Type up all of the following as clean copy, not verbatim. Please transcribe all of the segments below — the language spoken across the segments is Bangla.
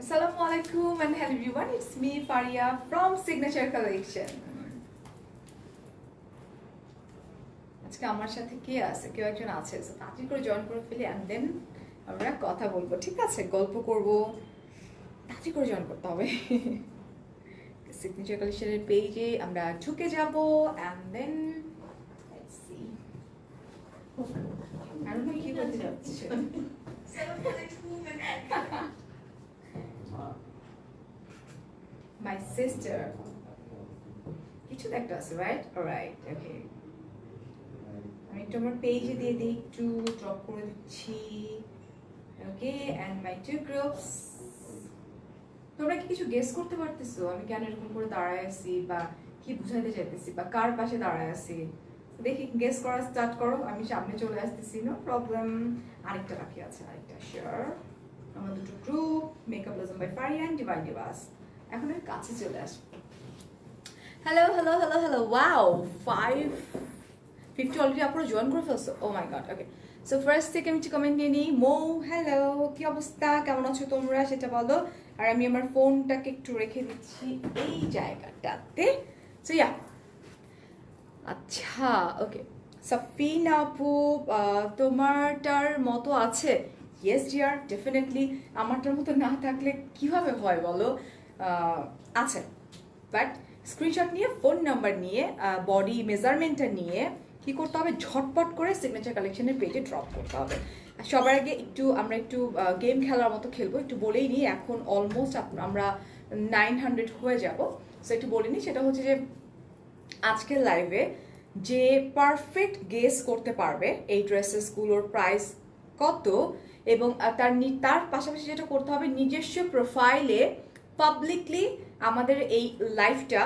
Assalamu alaikum and hello everyone, it's me Faria from Signature Collection. আজকে আমার সাথে কে আছে? কেউ একজন আছে, সো তাড়াতাড়ি করে জয়েন করে ফেলি এন্ড দেন আমরা কথা বলবো, ঠিক আছে? গল্প করব, তাড়াতাড়ি করে জয়েন করতে হবে। সিগনেচার কালেকশনের পেজে আমরা ঢুকে যাব and then let's see. I don't know কি বলতে যাচ্ছে। Assalamu alaikum. My sister. কিছু একটা আছে, right? Alright, okay. আমি একটু আমার পেজে দিয়ে দিই, একটু ড্রপ করে দিচ্ছি। Okay, and my two groups. তোমরা কি কিছু গেস করতে পারতেছো আমি কেন এরকম করে দাঁড়ায় আছি বা কি বুঝাইতে চাইতেছি বা কার পাশে দাঁড়ায় আছি? দেখি গেস করা স্টার্ট করো, আমি সামনে চলে আসতেছি, নো প্রবলেম। আরেকটা বাকি আছে, আরেকটা শেয়ার। আমার দুটো group, makeup blossom by Faria and divine divas. এখন আমি কাছে চলে আসবো। Hello hello hello hello, wow 550 already আপনারা জয়েন করে ফেলছো। Oh my god, okay. So first থেকে আমি একটু কমেন্ট নিয়ে নিই। মৌ, হ্যালো, কি অবস্থা, কেমন আছো তোমরা সেটা বলো। আর আমি আমার ফোনটাকে একটু রেখে দিচ্ছি এই জায়গাটাতে। সো ইয়া, আচ্ছা, ওকে। সাফিনা আপু, তোমারটার মতো আছে? Yes dear, definitely. আমারটার মতো না থাকলে কিভাবে হয় বলো? আছে, বাট স্ক্রিনশট নিয়ে, ফোন নাম্বার নিয়ে, বডি মেজারমেন্টটা নিয়ে কি করতে হবে, ঝটপট করে সিগনেচার কালেকশনের পেজে ড্রপ করতে হবে। সবার আগে আমরা একটু গেম খেলার মতো খেলবো। একটু বলেই নিই, এখন অলমোস্ট আমরা 900 হয়ে যাব। সো একটু বলে নিই, সেটা হচ্ছে যে আজকের লাইভে যে পারফেক্ট গেস করতে পারবে এই ড্রেসেসগুলোর প্রাইস কত, এবং তার পাশাপাশি যেটা করতে হবে, নিজস্ব প্রোফাইলে পাবলিকলি আমাদের এই লাইভটা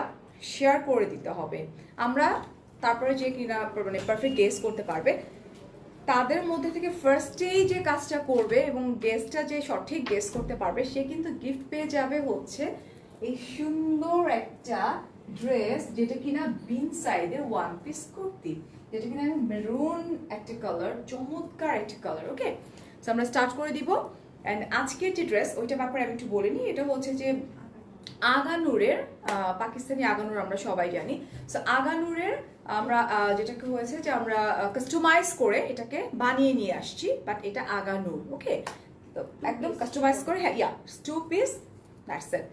শেয়ার করে দিতে হবে। আমরা তারপরে যে কিনা মানে পারফেক্ট গেস করতে পারবে তাদের মধ্যে থেকে ফার্স্টেই যে কাজটা করবে এবং গেসটা যে সঠিক গেস করতে পারবে সে কিন্তু গিফট পেয়ে যাবে হচ্ছে এই সুন্দর একটা ড্রেস, যেটা কিনা বিন সাইডের ওয়ান পিস কুর্তি, যেটা কিনা মেরুন একটা কালার, চমৎকার একটা কালার। ওকে, সো আমরা স্টার্ট করে দিব। অ্যান্ড আজকের যে ড্রেস ওইটা ব্যাপারে আমি একটু বলে নিই। এটা হচ্ছে যে আগানুরের, পাকিস্তানি আগানুর আমরা সবাই জানি। সো আগানুরের আমরা যেটাকে হয়েছে যে আমরা কাস্টমাইজ করে এটাকে বানিয়ে নিয়ে আসছি, বাট এটা আগানুর। ওকে, তো একদম কাস্টমাইজ করে, হ্যাঁ, ইয়া 2 পিস, দ্যাটস ইট।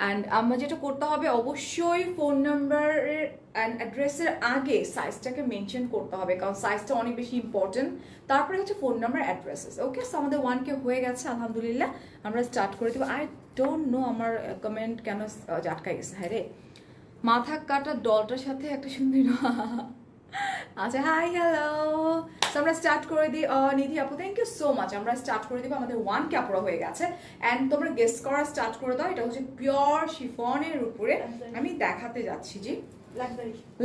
অ্যান্ড আমরা যেটা করতে হবে, অবশ্যই ফোন নাম্বারের অ্যান্ড অ্যাড্রেসের আগে সাইজটাকে মেনশন করতে হবে, কারণ সাইজটা অনেক বেশি ইম্পর্টেন্ট। তারপরে হচ্ছে ফোন নাম্বার, অ্যাড্রেসেস। ওকে, সো আমাদের 1K হয়ে গেছে আলহামদুলিল্লাহ। আমরা স্টার্ট করে দেবো। আই ডোন্ট নো আমার কমেন্ট কেন আটকাই গেছে। হ্যাঁ রে, মাথা কাটা ডলটার সাথে একটা সুন্দর আচ্ছা, হাই হ্যালো। সো আমরা স্টার্ট করে দিই। নিধি আপু, থ্যাংক ইউ সো মাচ। আমরা স্টার্ট করে দিব, আমাদের 1K পুরো হয়ে গেছে। অ্যান্ড তোমরা গেস করা স্টার্ট করে দাও। এটা হচ্ছে পিওর শিফনের উপরে আমি দেখাতে যাচ্ছি, জি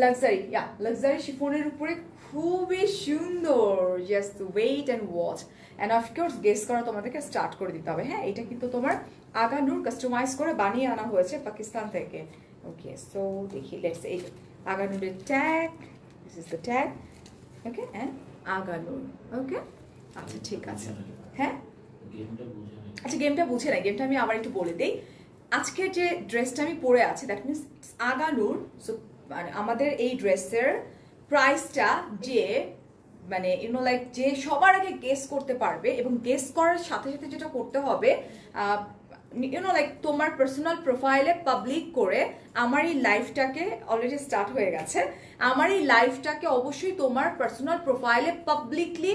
লাক্সারি, ইয়া লাক্সারি শিফনের উপরে, খুবই সুন্দর। Just wait and watch and of course guess করা তোমাদেরকে স্টার্ট করে দিতে হবে। হ্যাঁ, এটা কিন্তু তোমার আগানুর কাস্টমাইজ করে বানিয়ে আনা হয়েছে পাকিস্তান থেকে। ওকে, সো দেখি, লেটস, এই আগানুরের tag, this is the tag. Okay, and Aganoor. Okay, আচ্ছা ঠিক আছে। হ্যাঁ, আচ্ছা, গেমটা বুঝে নাই, গেমটা আমি আবার একটু বলে দিই। আজকের যে ড্রেসটা আমি পরে আছি, দ্যাট মিনস আগানুর। সো মানে আমাদের এই ড্রেসের প্রাইসটা যে মানে ইউনো লাইক যে সবার আগে গেস করতে পারবে, এবং গেস করার সাথে সাথে যেটা করতে হবে, ইউনো লাইক তোমার পার্সোনাল প্রোফাইলে পাবলিক করে, আমার এই লাইফটাকে অলরেডি স্টার্ট হয়ে গেছে, আমার এই লাইফটাকে অবশ্যই তোমার পার্সোনাল প্রোফাইলে পাবলিকলি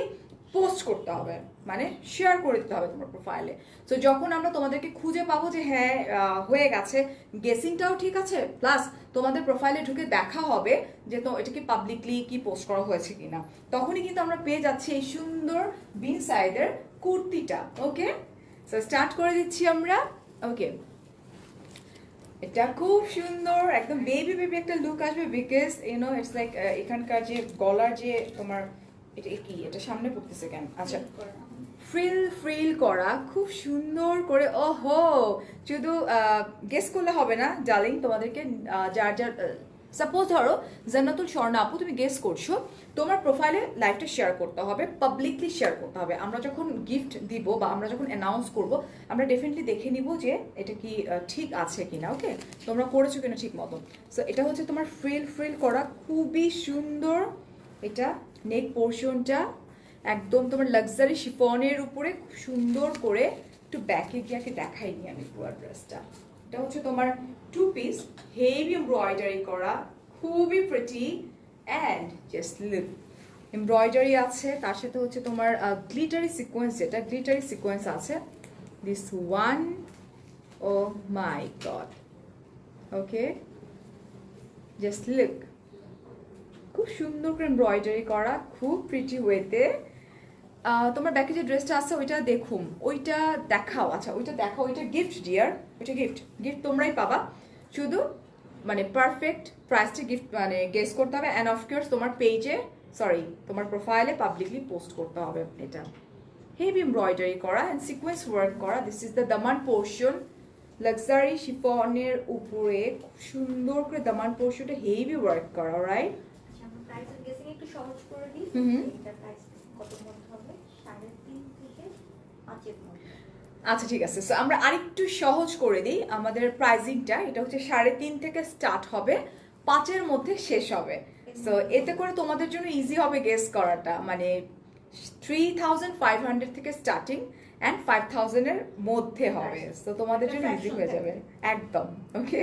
পোস্ট করতে হবে, মানে শেয়ার করে দিতে হবে তোমার প্রোফাইলে। তো যখন আমরা তোমাদেরকে খুঁজে পাবো যে হ্যাঁ হয়ে গেছে, গেসিংটাও ঠিক আছে, প্লাস তোমাদের প্রোফাইলে ঢুকে দেখা হবে যে তো এটাকে পাবলিকলি কি পোস্ট করা হয়েছে কিনা, তখনই কিন্তু আমরা পেয়ে যাচ্ছি এই সুন্দর বিন সাইডের কুর্তিটা। ওকে, সো স্টার্ট করে দিচ্ছি আমরা। ওকে, এটা খুব সুন্দর, একদম বেবি বেবি একটা লুক আসবে, বিকজ ইউনো ইটস লাইক এখানকার যে গলার যে তোমার, এটা কি, এটা সামনে পড়তেছে কেন? আচ্ছা, ফ্রিল করা খুব সুন্দর করে। ওহো, শুধু গেস করলে হবে না ডার্লিং, তোমাদেরকে যার যার সাপোজ ধরো জান্নাতুল স্বর্ণা আপু তুমি গেস করছো, তোমার প্রোফাইলে লাইভটা শেয়ার করতে হবে, পাবলিকলি শেয়ার করতে হবে। আমরা যখন গিফট দিব বা আমরা যখন অ্যানাউন্স করব, আমরা ডেফিনেটলি দেখে নিব যে এটা কি ঠিক আছে কিনা। ওকে, তোমরা করেছো কিনা ঠিক মতো। সো এটা হচ্ছে তোমার ফ্রিল ফ্রিল করা, খুবই সুন্দর। এটা নেক পোর্শনটা একদম তোমার লাক্সারি শিফনের উপরে খুব সুন্দর করে, একটু ব্যাকে গিয়ে দেখাইনি আমি পুরো ড্রেসটা। এটা হচ্ছে তোমার 2 পিস, হেভি এমব্রয়ডারি করা, খুবই pretty and just look. Embroidery আছে, তার সাথে হচ্ছে তোমার গ্লিটারি সিকোয়েন্স, যেটা গ্লিটারি সিকোয়েন্স আছে। This one, oh my god, okay just look, খুব সুন্দর করে এমব্রয়ডারি করা, খুব প্রিটি ওয়েতে। তোমার ব্যাকে যে ড্রেসটা আছে ওইটা দেখুন, ওইটা দেখাও। আচ্ছা ওইটা দেখাও, ওইটা গিফট ডিয়ার, ওইটা গিফট, গিফট তোমরাই পাবা। শুধু মানে পারফেক্ট প্রাইসটা গিফট মানে গেস করতে হবে, অ্যান্ড অফকোর্স তোমার পেজে, সরি তোমার প্রোফাইলে পাবলিকলি পোস্ট করতে হবে। এটা হেভি এমব্রয়ডারি করা অ্যান্ড সিকোয়েন্স ওয়ার্ক করা। দিস ইজ দ্য দামান পোর্শন, লাক্সারি শিফনের উপরে খুব সুন্দর করে দামান পোর্শনটা হেভি ওয়ার্ক করা, রাইট? আচ্ছা আমরা প্রাইসের গেসিং একটু সহজ করে দিই। এটা প্রাইস কত মধ্যে হবে? 3.5 থেকে 5 এর মধ্যে। আচ্ছা ঠিক আছে, সো আমরা আরেকটু সহজ করে দিই আমাদের প্রাইজিংটা। এটা হচ্ছে 3.5 থেকে স্টার্ট হবে, 5-এর মধ্যে শেষ হবে। সো এতে করে তোমাদের জন্য ইজি হবে গেস করাটা, মানে 3,500 থেকে স্টার্টিং অ্যান্ড 5,000 এর মধ্যে হবে। সো তোমাদের জন্য ইজি হয়ে যাবে একদম। ওকে,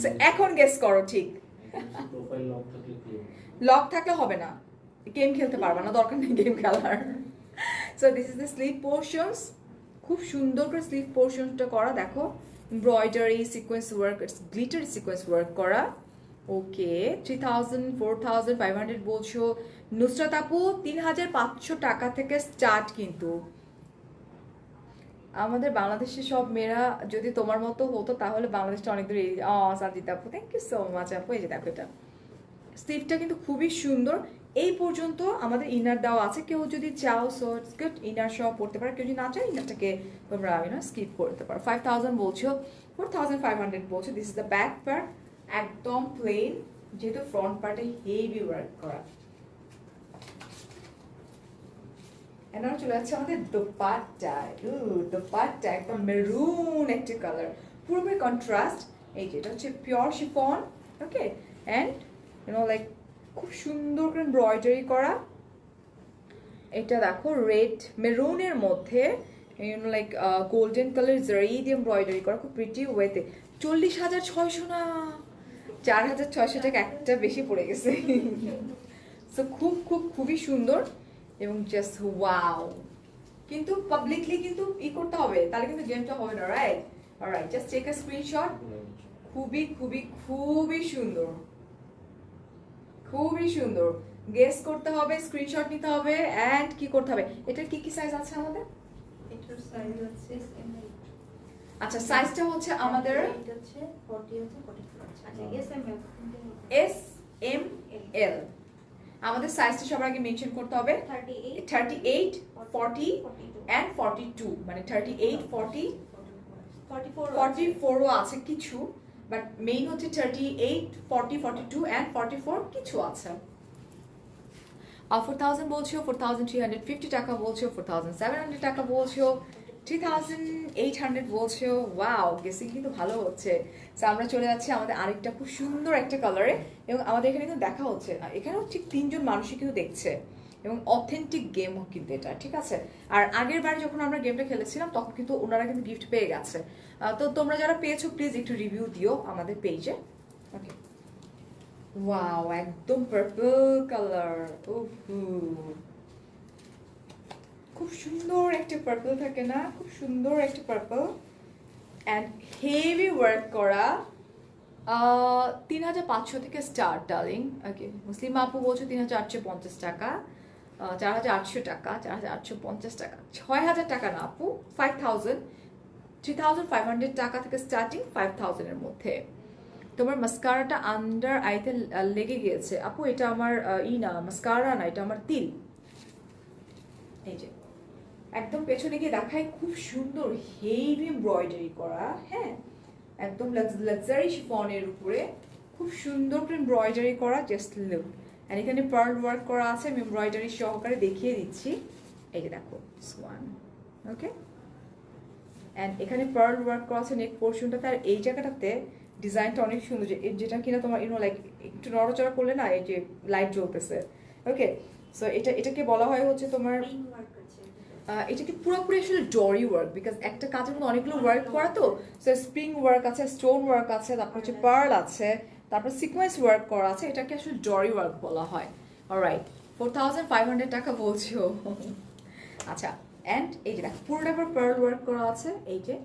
সো এখন গেস করো ঠিক। প্রোফাইল লক থাকলে কি হবে? লক থাকলে হবে না, গেম খেলতে পারবা না, দরকার নেই গেম খেলার। So this is the sleeve portions, খুব সুন্দর করে স্লিভ পোর্শনটা করা, দেখো embroidery sequence work, it's glitter sequence work করা। ওকে, 3,000 4,500 বলছো। নুসরাত আপু 3,500 টাকা থেকে স্টার্ট। কিন্তু আমাদের বাংলাদেশের সব মেয়েরা যদি তোমার মতো হতো তাহলে বাংলাদেশটা অনেক দূরে। সাজিদ আপু থ্যাংক ইউ সো মাচ আপু। এই যে দেখো এটা স্লিভটা কিন্তু খুবই সুন্দর। এই পর্যন্ত আমাদের ইনার দেওয়া আছে, কেউ যদি চাও সো ইটস গুড, ইনার সহ পড়তে পারো, কেউ যদি না চাও ইনারটাকে তোমরা স্কিপ করতে পারো। 5,000 বলছো, 4,500 বলছো। This is the back part, একদম প্লেন, যেহেতু ফ্রন্ট পার্টে হেভি ওয়ার্ক করা। এনার চলে যাচ্ছে আমাদের দোপাট্টায়। দোপাট্টা একদম মেরুন একটা কালার, পুরোপুরি কন্ট্রাস্ট। এই যে এটা হচ্ছে pure chiffon, okay, and like খুব সুন্দর করে এমব্রয়ডারি করা। এটা দেখো রেড মেরুনের মধ্যে লাইক গোল্ডেন কালার জারি দিয়ে এমব্রয়ডারি করা, খুব প্রিটি ওয়েতে। 40,600 না, 4,600 টাকা একটা বেশি পড়ে গেছে। সো খুব খুব খুবই সুন্দর এবং জাস্ট ওয়াও। কিন্তু পাবলিকলি কিন্তু করতে হবে, তাহলে কিন্তু গেমটা হবে না, right? Alright, just take a screenshot. খুবই খুবই খুবই সুন্দর, খুবই সুন্দর। গেস করতে হবে, স্ক্রিনশট নিতে হবে, অ্যান্ড কি করতে হবে। এটার কি কি সাইজ আছে আমাদের? এটার সাইজ আছে এমএল। আচ্ছা সাইজটা হচ্ছে আমাদের এটা হচ্ছে 40 আছে 44 আছে। আচ্ছা এসএমএল, এস এম এল। আমাদের সাইজটা সবার আগে মেনশন করতে হবে। 38 40 অ্যান্ড 42, মানে 38 40 44ও আছে কিছু, বাট মেইন হচ্ছে 38 40 42 অ্যান্ড 44 কিছু আছে। 4,000 বলছো, 4,350 টাকা বলছো, 4,700 টাকা বলছো, 3,800 বলছো। ওয়াও, গেসিং কিন্তু ভালো হচ্ছে। সো আমরা চলে যাচ্ছি আমাদের আরেকটা খুব সুন্দর একটা কালারে, এবং আমাদের এখানে কিন্তু দেখা হচ্ছে, এখানেও ঠিক 3জন মানুষই কিন্তু দেখছে, এবং অথেন্টিক গেম কিন্তু এটা, ঠিক আছে? আর আগের বারে যখন আমরা গেমটা খেলেছিলাম তখন কিন্তু ওনারা কিন্তু গিফট পেয়ে গেছে। তো তোমরা যারা পেয়েছো প্লিজ একটু রিভিউ দিও আমাদের পেজে। ওকে, ওয়াও, একদম পার্পল কালার। খুব সুন্দর একটা পার্পল থাকে না, খুব সুন্দর একটা পার্পল অ্যান্ড হেভি ওয়ার্ক করা। 3,500 থেকে স্টার্ট ডার্লিং। ওকে, মুসলিম আপু বলছো 3,850 টাকা, 4,800 টাকা, 4,850 টাকা, 6,000 টাকা না আপু, 5,000, 3,500 টাকা থেকে স্টার্টিং, 5,000 এর মধ্যে। তোমার মাস্কারাটা আন্ডার আইতে লেগে গিয়েছে আপু, এটা আমার না মাস্কারা না, এটা আমার তিল। এই যে একদম পেছনে গিয়ে দেখায়, খুব সুন্দর হেভি এমব্রয়ডারি করা, হ্যাঁ, একদম লাক্সারি শিফনের উপরে খুব সুন্দর করে এমব্রয়ডারি করা, জাস্ট লুক। অ্যান্ড এখানে পার্ল ওয়ার্ক করা আছে, আমি এমব্রয়ডারি সহকারে দেখিয়ে দিচ্ছি। এই যে দেখো সোয়ান, ওকে। অ্যান্ড এখানে পার্ল ওয়ার্ক করা আছে নেক পোর্শনটাতে, আর এই জায়গাটাতে ডিজাইনটা অনেক সুন্দর, যেটা কিনা তোমার লাইক একটু নড়াচড়া করলে না এই যে লাইট জ্বলতেছে, ওকে। সো এটাকে বলা হয় হচ্ছে তোমার, রিং ওয়ার্ক আছে এটাকে পুরোপুরি আসলে ডরি ওয়ার্ক, বিকজ একটা কাজের মধ্যে অনেকগুলো ওয়ার্ক করা তো। সো স্প্রিং ওয়ার্ক আছে, স্টোন ওয়ার্ক আছে, তারপর হচ্ছে পার্ল আছে, তারপর সিকোয়েন্স ওয়ার্ক করা আছে, এটাকে আসলে ডরি ওয়ার্ক বলা হয়। অলরাইট, 4500 টাকা বলছো। আচ্ছা, অ্যান্ড এই যে দেখো পুরোটা আবার পার্ল ওয়ার্ক করা আছে, এই যে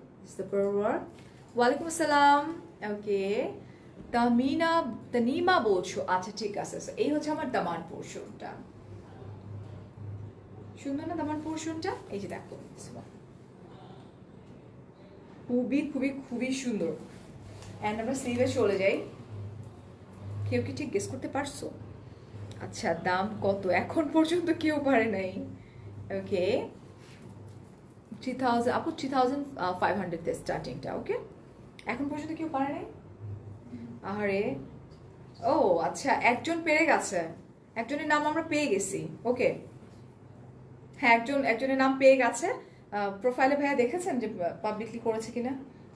পার্ল ওয়ার্ক। ওয়ালাইকুম আসসালাম, ওকে। তানিমা বলছো, আচ্ছা ঠিক আছে। So, এই হচ্ছে আমার দামান পোর্শনটা, সুন্দর না দামান পোর্শনটা? এই যে দেখো খুবই খুবই খুবই সুন্দর। অ্যান্ড আমরা স্লিভে চলে যাই। কেউ কি ঠিক গেস করতে পারছো? আচ্ছা, দাম কত এখন পর্যন্ত কেউ পারে নাই। ওকে, 3000 আপু, 3500 স্টার্টিংটা, ওকে। এখন পর্যন্ত কেউ পারে নাই? আরে ও আচ্ছা, একজন পেরে গেছে, একজনের নাম আমরা পেয়ে গেছি, ওকে। হ্যাঁ, একজনের নাম পেয়ে গেছে। প্রোফাইলে ভাইয়া দেখেছেন যে পাবলিকলি করেছে কিনা,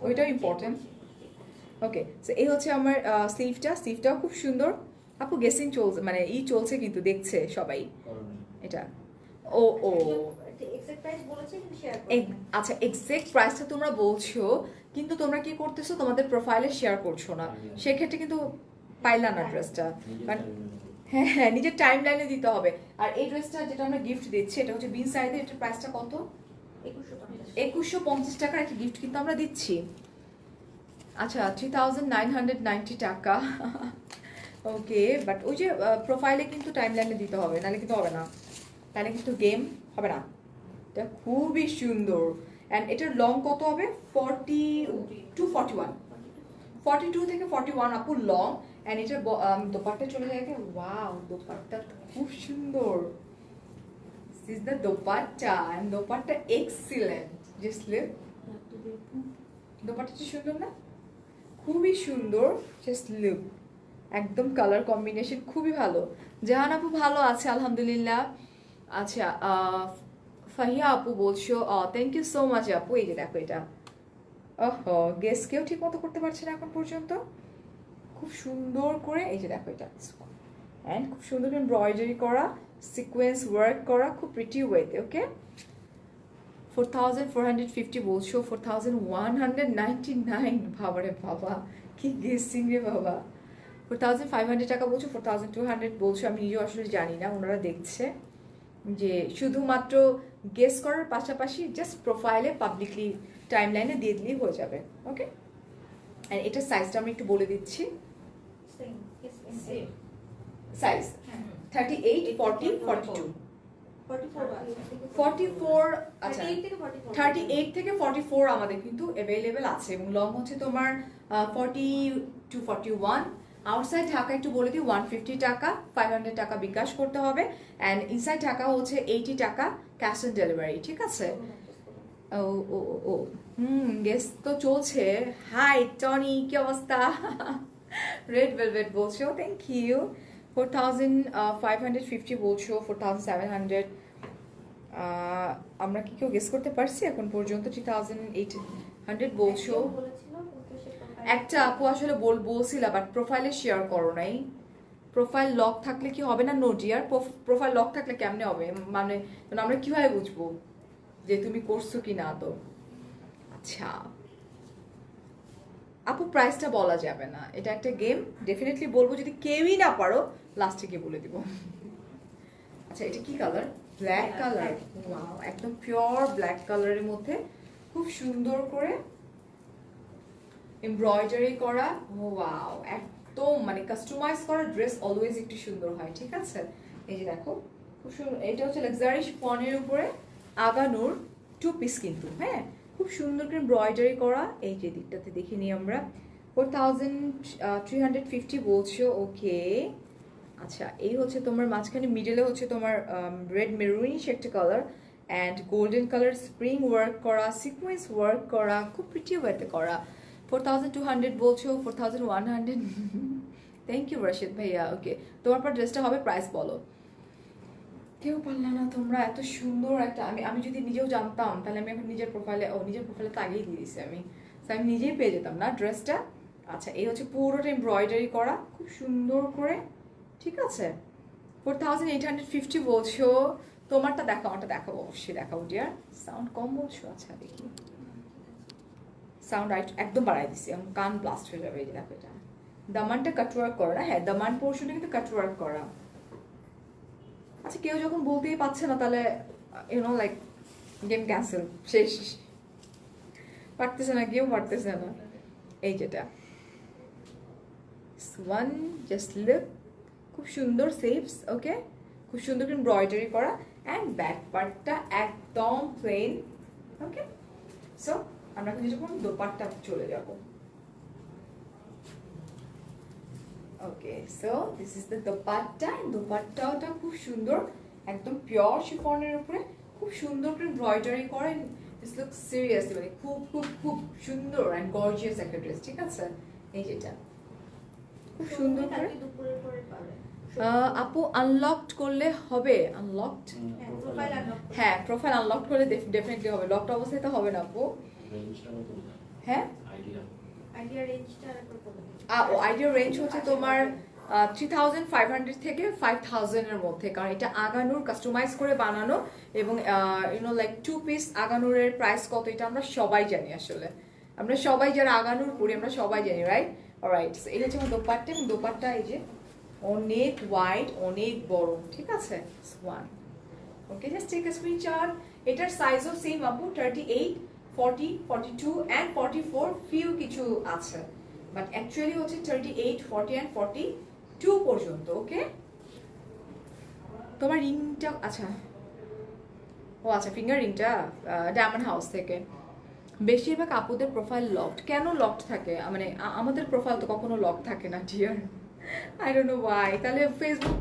ওইটাও ইম্পর্টেন্ট। ওকে, সো এই হচ্ছে আমার স্লিভটাও খুব সুন্দর। আপু গেসিং চলছে, মানে চলছে কিন্তু দেখছে সবাই এটা। ও ও এক্সাক্ট প্রাইস বলেছে কিন্তু শেয়ার আচ্ছা, এক্সাক্ট প্রাইসটা তোমরা বলছো, কিন্তু তোমরা কি করতেছো, তোমাদের প্রোফাইলে শেয়ার করছো না, সেক্ষেত্রে কিন্তু পাইলা না ড্রেসটা। কারণ হ্যাঁ হ্যাঁ, নিজের টাইম লাইনে দিতে হবে। আর এই ড্রেসটা যেটা আমরা গিফট দিচ্ছি, এটা হচ্ছে বিন সাইজের, এটার প্রাইসটা কত? 2150 টাকার একটা গিফট কিন্তু আমরা দিচ্ছি। আচ্ছা, 3990 টাকা, ওকে। বাট ওই যে প্রোফাইলে কিন্তু টাইম লাইনে দিতে হবে, নাহলে কিন্তু হবে না, তাহলে কিন্তু গেম হবে না। এটা খুবই সুন্দর। অ্যান্ড এটার লং কত হবে? 42 থেকে 41 আপু লং। অ্যান্ড এটার দোপাট্টা চলে যায়, ওয়াও, দোপাট্টা খুব সুন্দর। This is the dupatta, and dupatta excellent, just look. দোপাট্টাটা সুন্দর না? খুবই সুন্দর, জাস্ট লুক। একদম কালার কম্বিনেশন খুবই ভালো। জাহান আপু ভালো আছে আলহামদুলিল্লাহ। আচ্ছা, ফাহিয়া আপু বলছো, থ্যাংক ইউ সো মাচ আপু। এই যে দেখো এটা, ওহো, গেস কেউ ঠিক মতো করতে পারছে না এখন পর্যন্ত। খুব সুন্দর করে এই যে দেখো এটা, অ্যান্ড খুব সুন্দর করে এমব্রয়ডারি করা, সিকোয়েন্স ওয়ার্ক করা, খুব প্রিটি ওয়েতে, ওকে। 4450 বলছো, 4199, বাবারে বাবা, কি গেসিং রে বাবা। 4500 টাকা বলছো, 4200 বলছো, আমি নিজেও আসলে জানি না, ওনারা দেখছে যে শুধুমাত্র গেস করার পাশাপাশি জাস্ট প্রোফাইলে পাবলিকলি টাইম লাইনে দিয়ে দিলেই হয়ে যাবে, ওকে। অ্যান্ড এটার সাইজটা আমি একটু বলে দিচ্ছি। সাইজ 38, 40, 42, 44, আচ্ছা 38 থেকে 44 আমাদের কিন্তু অ্যাভেলেবেল আছে, এবং লং হচ্ছে তোমার 40 to 41। আউটসাইড ঢাকা একটু বলে দিই 150 টাকা, 500 টাকা বিকাশ করতে হবে। অ্যান্ড ইনসাইড ঢাকা হচ্ছে 80 টাকা ক্যাশ অন ডেলিভারি, ঠিক আছে। ও ও ও গেস তো চলছে। হাই টনি, কি অবস্থা? রেড ভেলভেট বলছো, থ্যাংক ইউ। 4550 বলছো, 4700। আমরা কি কেউ গেস করতে পারছি এখন পর্যন্ত? 3800 বলছো। একটা আপু আসলে বলছিল, বাট প্রোফাইলে শেয়ার করো নাই। প্রোফাইল লক থাকলে কি হবে না? নো ডিয়ার, প্রোফাইল লক থাকলে কেমনে হবে, মানে আমরা কিভাবে বুঝবো যে তুমি করছো কি না? তো আচ্ছা আপু, প্রাইসটা বলা যাবে না, এটা একটা গেম। ডেফিনেটলি বলবো, যদি কেউই না পারো লাস্টে গিয়ে বলে দিব। আচ্ছা, এটা কি কালার? ব্ল্যাক কালার, ওয়াও, একদম পিওর ব্ল্যাক কালারের মধ্যে খুব সুন্দর করে এমব্রয়ডারি করা, ওয়াও, একদম মানে কাস্টমাইজ করা ড্রেস অলওয়েজ একটু সুন্দর হয়, ঠিক আছে। এই যে দেখো খুব সুন্দর, এটা হচ্ছে লাক্সারি শিফনের উপরে আগানোর 2 পিস কিন্তু, হ্যাঁ, খুব সুন্দর করে এমব্রয়ডারি করা। এই যে দিকটাতে দেখে নিই আমরা, 4350 বলছো, ওকে। আচ্ছা, এই হচ্ছে তোমার মাঝখানে মিডলে হচ্ছে তোমার রেড মেরুনিশ একটা colour, and golden colour spring work করা, সিকোয়েন্স ওয়ার্ক করা, খুব প্রিটি ওয়েতে করা। 4200 বলছো, 4100। থ্যাংক ইউ রশিদ ভাইয়া। ওকে, তোমার পর ড্রেসটা হবে, প্রাইস বলো। কেউ পারলা না তোমরা, এত সুন্দর একটা। আমি যদি নিজেও জানতাম তাহলে আমি এখন নিজের প্রোফাইলে তো আগেই দিয়ে দিছি আমি, তো আমি নিজেই পেয়ে যেতাম না ড্রেসটা। আচ্ছা, এই হচ্ছে পুরোটা এমব্রয়ডারি করা খুব সুন্দর করে, ঠিক আছে। 4850 বলছো, তোমারটা দেখো, আমারটা দেখাবো, অবশ্যই দেখাবো ডিয়ার। সাউন্ড কম বলছো, আচ্ছা দেখি, সাউন্ড একদম বাড়াই দিছি, আমার কান ব্লাস্ট হয়ে যাবে। এই যে দেখো, এটা দামানটা কাটওয়ার্ক করা না, হ্যাঁ দামান পোর্শনটা কিন্তু কাটওয়ার্ক করা। আচ্ছা, কেউ যখন বলতেই পারছে না তাহলে ইউনো লাইক গেম ক্যান্সেল, শেষ, পারতেছে না, কেউ পারতেছে না। এই যেটা ওয়ান, জাস্ট লুক, খুব সুন্দর সেভস, ওকে, খুব সুন্দর করে এমব্রয়ডারি করা, অ্যান্ড ব্যাক পার্টটা একদম প্লেন, ওকে। সো আমরা কিন্তু যখন দোপাট্টা চলে যাব। Okay, so this is the dupatta. দোপাট্টাটা খুব সুন্দর, একদম পিওর শিফনের উপরে খুব সুন্দর করে এমব্রয়ডারি করে। দিস লুক সিরিয়াসলি মানে খুব খুব খুব সুন্দর অ্যান্ড গর্জিয়াস একটা ড্রেস, ঠিক আছে। এই যেটা খুব সুন্দর করে। দুপুরের পরে পাবে। আপু আনলকড করলে হবে? Unlocked, profile unlock. হ্যাঁ প্রোফাইল আনলক করলে ডেফিনেটলি হবে, লকড অবস্থায় তো হবে না আপু। রেঞ্জটা কত? হ্যাঁ, আইডিয়া রেঞ্জটা আরেকবার বলে দিন। আইডিয়া রেঞ্জ হচ্ছে তোমার 3500 থেকে 5000 এর মধ্যে, কারণ এটা আগানুর কাস্টমাইজ করে বানানো, এবং ইউনো লাইক 2 পিস আগানুরের প্রাইস কত এটা আমরা সবাই জানি। আসলে আমরা সবাই যারা আগানুর পড়ি আমরা সবাই জানি, রাইট? অলরাইট, এই হচ্ছে আমার দোপাট্টা, এবং দোপাট্টা এই যে অনেক ওয়াইড, অনেক বড়, ঠিক আছে। One, okay, just take a screenshot. এটার সাইজও সেম আপু, 38, 40, 42 অ্যান্ড 44 ফিউ কিছু আছে, বাট অ্যাকচুয়ালি হচ্ছে 38, 40 অ্যান্ড 42 পর্যন্ত, ওকে। তোমার রিংটা, আচ্ছা ও আচ্ছা, ফিঙ্গার রিংটা ডায়মন্ড হাউস থেকে। বেশিরভাগ আপুদের প্রোফাইল লকড, কেন লকড থাকে? মানে আমাদের প্রোফাইল তো কখনো লক থাকে না dear, I don't know why. তাহলে ফেসবুক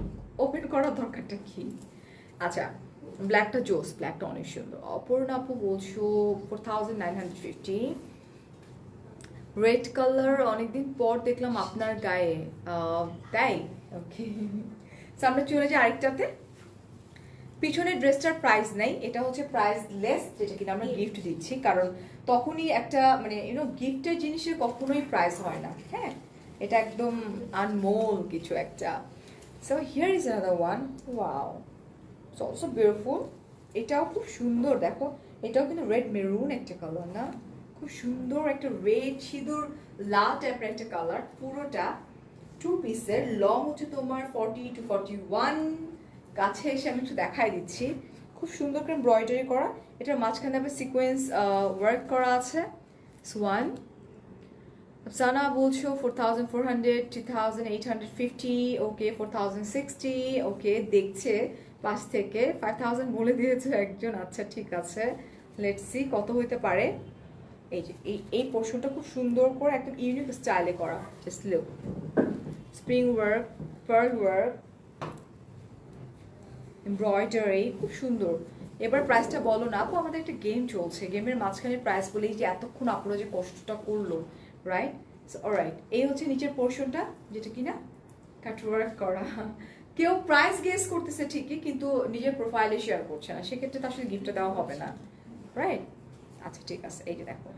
ওপেন করার দরকারটা কি? আচ্ছা, ব্ল্যাকটা জোস, ব্ল্যাকটা অনেক সুন্দর। অপর্ণা আপু বলছো 4950। রেড কালার অনেকদিন পর দেখলাম আপনার গায়ে, তাই? ওকে, আমরা চলে যাই আরেকটাতে। পিছনের ড্রেসটার প্রাইস নাই, এটা হচ্ছে প্রাইস লেস, যেটা কিনা আমরা গিফট দিচ্ছি, কারণ তখনই একটা মানে ইউনো গিফটের জিনিসের কখনোই প্রাইস হয় না, হ্যাঁ, এটা একদম আনমোল কিছু একটা। So here is another one, wow, it's also beautiful. এটাও খুব সুন্দর, দেখো এটাও কিন্তু রেড মেরুন একটা কালার না, খুব সুন্দর একটা রেড সিঁদুর লাল টাইপের একটা কালার। পুরোটা 2 পিসের, লং হচ্ছে তোমার 40 to 41। কাছে এসে আমি একটু দেখাই দিচ্ছি, খুব সুন্দর করে এমব্রয়ডারি করা। এটার মাঝখানে আবার সিকোয়েন্স ওয়ার্ক করা আছে। ওয়ান, সানা বলছো 4400, 2850, ওকে 4060, ওকে দেখছে পাশ থেকে। 5000 বলে দিয়েছে একজন, আচ্ছা ঠিক আছে, লেটস সি কত হইতে পারে। এই যে এই পোর্শনটা খুব সুন্দর করে একদম ইউনিক স্টাইলে করা, just look, spring work, pearl work, embroidery, খুব সুন্দর। এবার প্রাইসটা বলো না আপু, আমাদের একটা গেম চলছে, গেমের মাঝখানে প্রাইস বলেই যে এতক্ষণ আপুরা যে কষ্টটা করলো, রাইট? অলরাইট, এই হচ্ছে নিচের পোর্শনটা, যেটা কিনা কাটওয়ার্ক করা। কেউ প্রাইস গেস করতেছে ঠিকই, কিন্তু নিজের প্রোফাইলে শেয়ার করছে না, সেক্ষেত্রে তো আসলে গিফটটা দেওয়া হবে না, রাইট? আচ্ছা ঠিক আছে, এই যে দেখো,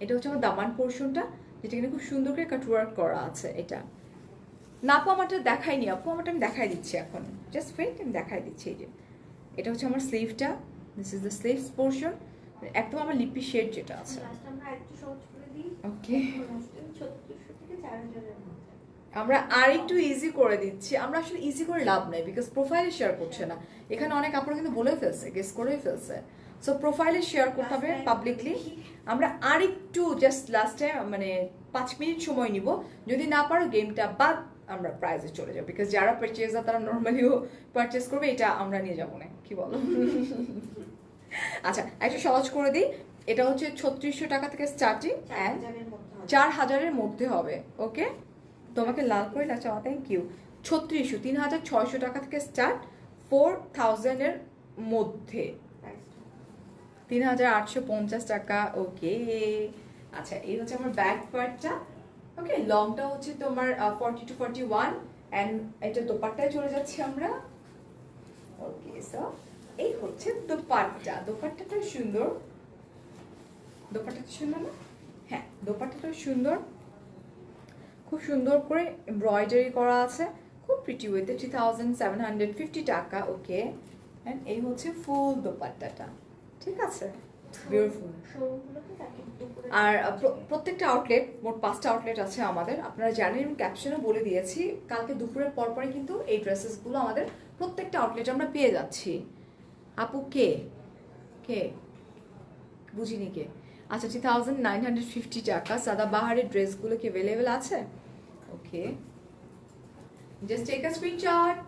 এটা হচ্ছে আমার দামান পোর্শনটা, যেটা কিনা খুব সুন্দর করে কাটওয়ার্ক করা আছে। এটা না আপু, আমারটা দেখাইনি আপু, আমারটা আমি দেখাই দিচ্ছি এখন, জাস্ট ওয়েট, আমি দেখাই দিচ্ছি। এই যে এটা হচ্ছে আমার স্লিভটা, this is the sleeves portion, একদম আমার লিপি শেড যেটা আছে, লাস্ট আমরা একটু সহজ করে দিই। ওকে। 3600 থেকে 4000 এর মধ্যে। আমরা আর একটু ইজি করে দিচ্ছি, আমরা আসলে ইজি করে লাভ নাই, বিকজ প্রোফাইলে শেয়ার করছে না। এখানে অনেক আপনারা কিন্তু বলে ফেলছে, গেস করে ফেলছে, সো প্রোফাইলে শেয়ার করতে হবে পাবলিকলি। আমরা আর একটু জাস্ট লাস্টে মানে 5 মিনিট সময় নিব, যদি না পারো গেমটা বাদ আমরা প্রাইজে চলে যাবো, বিকজ যারা পারচেজার তারা নর্মালিও পারচেস করবে, এটা আমরা নিয়ে যাবো না, কি বলো? আচ্ছা, একটু সহজ করে দিই, এটা হচ্ছে 3600 টাকা থেকে স্টার্টিং, অ্যান্ড 4000-এর মধ্যে হবে, ওকে। তোমাকে লাল করে লাচাও, থ্যাংক ইউ। 3600, 3600 টাকা থেকে স্টার্ট, 4000-এর মধ্যে 3850 টাকা, ওকে। আচ্ছা, এই হচ্ছে আমার ব্যাক পার্টটা, ওকে, লংটা হচ্ছে তোমার 40 to 41 এন্ড এটা দোপাট্টায় চলে যাচ্ছি আমরা। ওকে, সো এই হচ্ছে দোপাট্টা। দোপাট্টাটা সুন্দর, দোপাট্টাটা সুন্দর না? হ্যাঁ, দোপাট্টাটা সুন্দর, খুব সুন্দর করে এমব্রয়ডারি করা আছে, খুব প্রিটি ওয়েতে 3750 টাকা। ওকে, এন্ড এই হচ্ছে ফুল দোপাট্টাটা, ঠিক আছে, বিউটিফুল। শোরুমগুলোতে তাকে দুপুরে আর প্রত্যেকটা আউটলেট, মোট 5টা আউটলেট আছে আমাদের, আপনারা জানেন, ক্যাপশনে বলে দিয়েছি। কালকে দুপুরের পরপরই কিন্তু এই ড্রেসেসগুলো আমাদের প্রত্যেকটা আউটলেটে আমরা পেয়ে যাচ্ছি। আপু কে কে বুঝিনি কে? আচ্ছা, 3950 টাকা। সাদা বাহারের ড্রেসগুলো কি অ্যাভেলেবেল আছে? ওকে, জাস্ট টেক আ স্ক্রিনশট।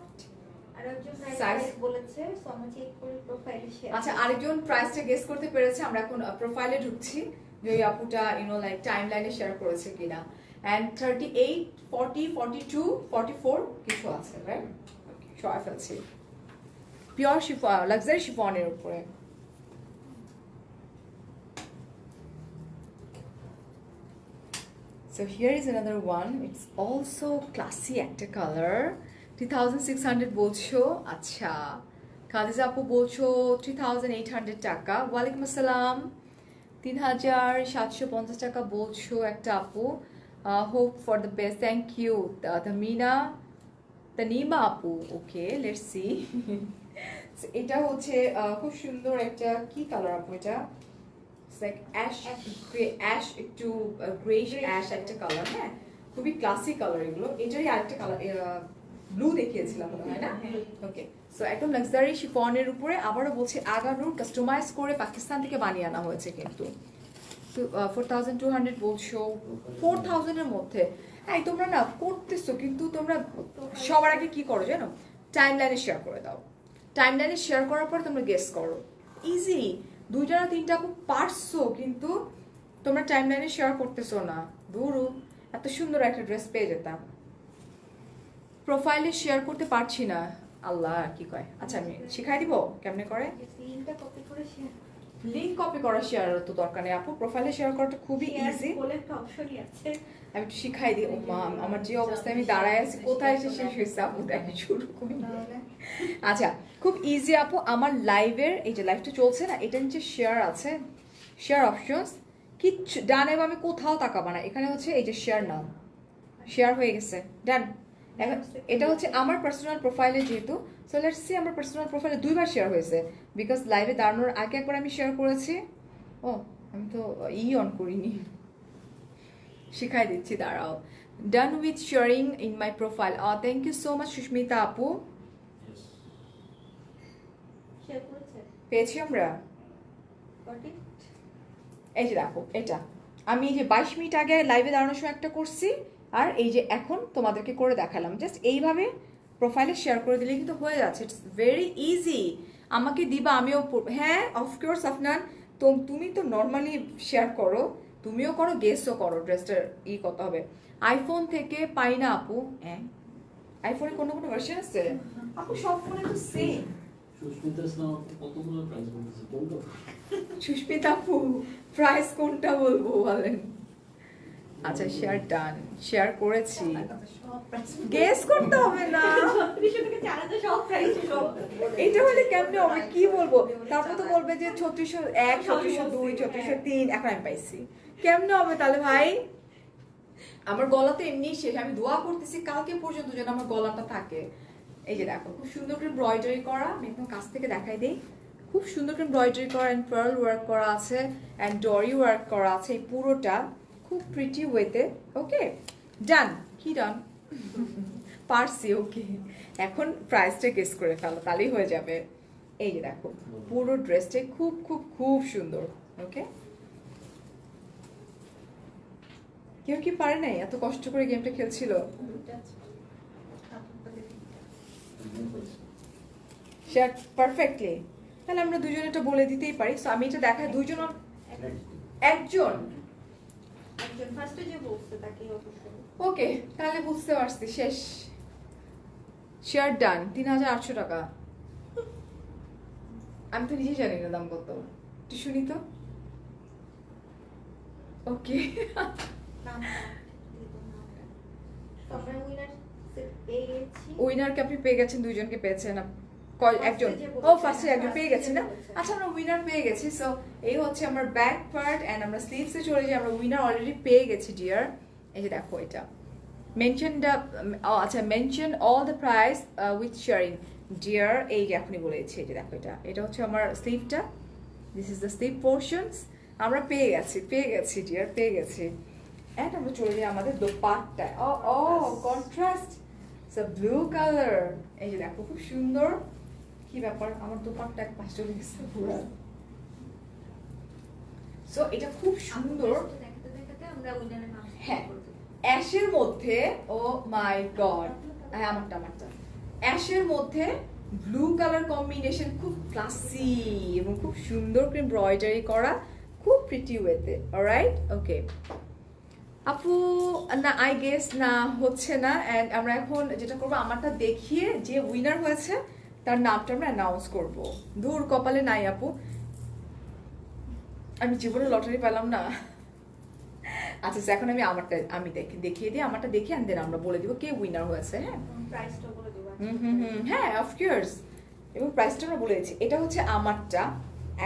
আর একজন Size? প্রাইস বলেছে, সো আমি চেক করে প্রোফাইলে শেয়ার। আচ্ছা, আরেকজন প্রাইসটা গেস করতে পেরেছে। আমরা এখন প্রোফাইলে ঢুকছি যে ওই আপুটা লাইক টাইম লাইনে শেয়ার করেছে কিনা। এন্ড 38, 40, 42, 44 কিছু আছে, রাইট? ওকে, সবাই ফেলছি পিওর শিফন, লাক্সারি শিফনের উপরে। So here is another one. It's also classy একটা কালার। 3600 বলছো? আচ্ছা, খাদিজা আপু বলছো 3800 টাকা। ওয়ালাইকুম আসসালাম। 3750 টাকা বলছো একটা আপু। Hope for the best, thank you. Tanima আপু, ওকে, লেটস সি। এটা হচ্ছে খুব সুন্দর একটা, কি কালার আপু এটা? লাইক অ্যাশ গ্রে, অ্যাশ একটু গ্রেইশ অ্যাশ একটা কালার। হ্যাঁ, খুবই ক্লাসিক কালার এগুলো। এটারই আরেকটা কালার ব্লু দেখিয়েছিলাম মনে হয় না? ওকে, সো একদম লাক্সারি শিফনের উপরে, আবারও বলছি আগানুর কাস্টমাইজ করে পাকিস্তান থেকে বানিয়ে আনা হয়েছে কিন্তু। 4200 বলছো, 4000 এর মধ্যে। হ্যাঁ, তোমরা না করতেছো, কিন্তু তোমরা সবার আগে কি করো জানো? টাইম লাইনে শেয়ার করে দাও। টাইম লাইনে শেয়ার করার পর তোমরা গেস করো, ইজি। 2টা না 3টা খুব পারছো, কিন্তু তোমরা টাইম লাইনে শেয়ার করতেছো না। দূরু, এত সুন্দর একটা ড্রেস পেয়ে যেতাম। প্রোফাইলে শেয়ার করতে পারছি না, আল্লাহ কি কয়। আচ্ছা, আমি শিখাই দিব কেমনে করে। লিংকটা কপি করে শেয়ার। লিংক কপি করা শেয়ার তো দরকার নেই আপু, প্রোফাইলে শেয়ার করাটা খুবই ইজি। বলে একটা অপশনই আছে। আমি একটু শিখাই দিই। ও মা, আমার যে অবস্থায় আমি দাঁড়ায় আছি, কোথায় এসে শেষ হয়েছে আপু, দেখে শুরু করি। আচ্ছা, খুব ইজি আপু। আমার লাইভের, এই যে লাইভটা চলছে না, এটা নিচে শেয়ার আছে, শেয়ার অপশনস, কিচ্ছু ডানে বামে কোথাও তাকাবা না, এখানে হচ্ছে এই যে শেয়ার নাও, শেয়ার হয়ে গেছে, ডান। এখন এটা হচ্ছে আমার পার্সোনাল প্রোফাইলে, যেহেতু সো লেটস সি আমার পার্সোনাল প্রোফাইলে 2বার শেয়ার হয়েছে, বিকজ লাইভে দাঁড়ানোর আগে একবার আমি শেয়ার করেছি। ও, আমি তো অন করিনি, শিখাই দিচ্ছি, দাঁড়াও। Done with sharing in my profile. Thank you so much Sushmita আপু, Yes. শেয়ার করেছে। পেয়েছি আমরা। Got it? এই যে দেখো, এটা আমি এই যে 22 মিনিট আগে লাইভে দাঁড়ানোর সময় একটা করছি, আর এই যে এখন তোমাদেরকে করে দেখালাম। জাস্ট এইভাবে প্রোফাইলে শেয়ার করে দিলে কিন্তু হয়ে যাচ্ছে। It's very easy. আমাকে দিবা, আমিও হ্যাঁ অফকোর্স আফনান, তো তুমি তো নর্মালি শেয়ার করো, তুমিও করো, গেসও করো ড্রেসটার কত হবে। আইফোন থেকে পাই না আপু। হ্যাঁ, আইফোনে কোনো ভার্সন আছে আপু? সব ফোনে তো সেম। সুস্মিতা ইসলাম আপনি কতগুলো প্রাইস বলতেছে, কোনটা? সুস্মিতা আপু, প্রাইস কোনটা বলবো বলেন? আচ্ছা, শেয়ার ডান, শেয়ার করেছি, গেস করতে হবে না। 3600 থেকে 4000 সব প্রাইস সব। এটা হলে কেমনে হবে, কি বলবো? তারপর তো বলবে যে 3601, 3602, 3603, এখন আমি পাইছি। কেমনে হবে তাহলে ভাই? আমার গলা তো এমনি শেষ, আমি দোয়া করতেছি কালকে পর্যন্ত যেন আমার গলাটা থাকে। এই যে দেখো, খুব সুন্দর করে এমব্রয়ডারি করা, আমি একদম কাছ থেকে দেখাই দিই। খুব সুন্দর করে এমব্রয়ডারি করা এন্ড পার্ল ওয়ার্ক করা আছে এন্ড ডরি ওয়ার্ক করা আছে, এই পুরোটা খুব প্রিটি ওয়েতে। ওকে, ডান। কি ডান? পারছি। ওকে, এখন প্রাইসটা গেস করে ফেলো, তাহলেই হয়ে যাবে। এই যে দেখো, পুরো ড্রেসটা খুব খুব খুব সুন্দর। ওকে, কেউ কি পারে নাই? এত কষ্ট করে গেমটা খেলছিল। Share perfectly. তাহলে আমরা দুজনে এটা বলে দিতেই পারি। সো আমি এটা দেখাই, দুইজন একজন একজন ফার্স্টে যে বলছে তাকেই অবশ্যই। ওকে, তাহলে বুঝতে পারছি, শেষ। শেয়ার ডান, 3800 টাকা। আমি তো নিজেই জানি না দাম কত, একটু শুনি তো। ওকে, নাম আমরা উইনার পেয়ে গেছি। উইনারকে আপনি পেয়ে গেছেন, দুইজনকে পেয়েছেন একজন। First এ যে ও বলেছেন, ফার্স্টে একজন first পেয়ে এ গেছি যে না? বলেছেন। আচ্ছা আমরা উইনার পেয়ে গেছি। সো এই হচ্ছে আমার ব্যাক পার্ট এন্ড আমরা স্লিভসে চলে যাই। আমরা উইনার অলরেডি পেয়ে গেছি ডিয়ার। এই যে দেখো এটা মেনশন দ্য আচ্ছা mention all the price with sharing dear. এই যে এখনই বলেছি, এই যে দেখো এটা হচ্ছে আমার স্লিভটা। This is the sleeve portions. আমরা পেয়ে গেছি ডিয়ার, পেয়ে গেছি। এন্ড আমরা চলে যাই আমাদের দোপাট্টা। ও কন্ট্রাস্ট ব্লু কালার। এই যে দেখো খুব সুন্দর। কি ব্যাপার, আমার দোপাট্টা এক পাশে চলে গেছে পুরো। সো এটা খুব সুন্দর। দেখাতে দেখাতে আমরা উইনারের নাম হ্যাঁ, অ্যাশের মধ্যে, ও মাই গড, হ্যাঁ আমারটা অ্যাশের মধ্যে ব্লু কালার কম্বিনেশন, খুব ক্লাসি এবং খুব সুন্দর করে এমব্রয়ডারি করা, খুব প্রিটি ওয়েতে। অলরাইট, ওকে আপু। না আই গেস না হচ্ছে না। এন্ড আমরা এখন যেটা করবো, আমারটা দেখিয়ে যে উইনার হয়েছে তার নামটা আমরা অ্যানাউন্স করব। দূর কপালে নাই আপু, আমি জীবনে লটারি পেলাম না। আচ্ছা এখন আমি দেখিয়ে দিই, আমারটা দেখিয়ে দেন আমরা বলে দিব কে উইনার হয়েছে। হ্যাঁ প্রাইসটা বলে দেব। হ্যাঁ অফকোর্স, এবং প্রাইসটা আমরা বলে দিচ্ছি। এটা হচ্ছে আমারটা,